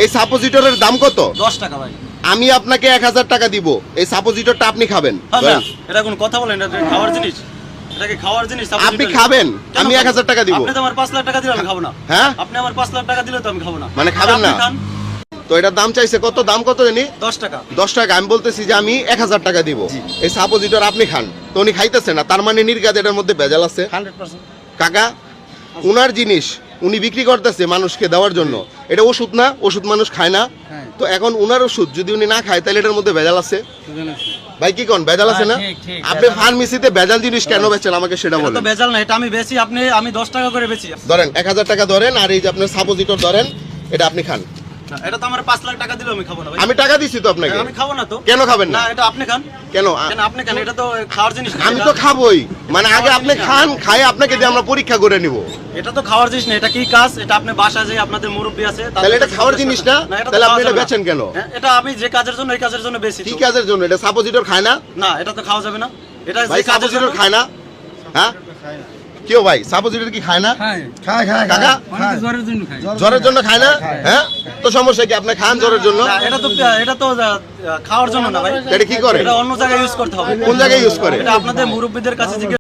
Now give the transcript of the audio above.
এই সাপোজিটরের দাম কত? 10 টাকা ভাই। আমি আপনাকে 1000 টাকা দিব, এই সাপোজিটরটা আপনি খাবেন। হ্যাঁ, এটা কোন কথা বলেন? এটা খাওয়ার জিনিস, এটাকে খাওয়ার জিনিস। আপনি খাবেন, আমি 1000 টাকা দিব। আপনি তো আমার 5 লাখ টাকা দিলে আমি খাবো না। হ্যাঁ, আপনি আমার 5 লাখ টাকা দিলে তো আমি খাবো না। মানে খাবেন না? তো এটার দাম চাইছে কত? দাম কত জানি? 10 টাকা। 10 টাকা। আমি বলতেছি যে আমি 1000 টাকা দিব, এই সাপোজিটর আপনি খান। তো উনি খাইতেছে না, তার মানে নির্ঘাত এটার মধ্যে ভেজাল আছে। 100%। কাকা, উনার জিনিস উনি বিক্রি করতেছে মানুষকে দেওয়ার জন্য, এটা ওষুধ না? ওষুধ মানুষ খায় না? তো এখন উনার ওষুধ যদি উনি না খায় তাহলে এটার মধ্যে ভেজাল আছে। ভাই কি কোন ভেজাল আছে না? আপনি ফার্মেসিতে ভেজাল জিনিস কেন বেচেন আমাকে সেটা এটা বলেন। তো ভেজাল না, এটা আমি বেচি। আমি 10 টাকা করে বেচি। ধরেন 1000 টাকা ধরেন, আর এই যে আপনার সাপোজিটর ধরেন, এটা আপনি খান। না, এটা তো আমার 5 লাখ টাকা দিলেও আমি খাবো না ভাই। আমি টাকা দিছি তো আপনাকে। আমি খাবো না তো। কেন খাবেন না? না, এটা আপনি খান। কেন? কেন আপনি খান? এটা তো খাওয়ার জিনিস না। আমি তো খাবোই, মানে আগে আপনি খান, খাই আপনাকে দিয়ে আমরা পরীক্ষা করে নিব। এটা তো খাওয়ার জিনিস না। এটা কি কাজ? এটা আপনি বাসায় যে আপনাদের মুরব্বি আছে তাহলে এটা খাওয়ার জিনিস না? তাহলে আপনি এটা বেচেন কেন? এটা আমি যে কাজের জন্য এই কাজের জন্য বেশি। কি কাজের জন্য? এটা সাপোজিটর খায় না? না, এটা তো খাওয়া যাবে না। এটা ভাই যে কাজের জন্য সাপোজিটর খায় না? হ্যাঁ, কেউ ভাই সাপোজিটর কি খায় না? খায় কাকা জ্বরের জন্য খায়। জ্বরের জন্য খায় না? হ্যাঁ, তো সমস্যা কি? আপনি খান জ্বরের জন্য? না, এটা তো খাওয়ার জন্য না ভাই। এটা কি করে? এটা অন্য জায়গায় ইউজ করতে হবে। কোন জায়গায় ইউজ করে? এটা আপনাদের মুরব্বিদের কাছে জিজ্ঞেস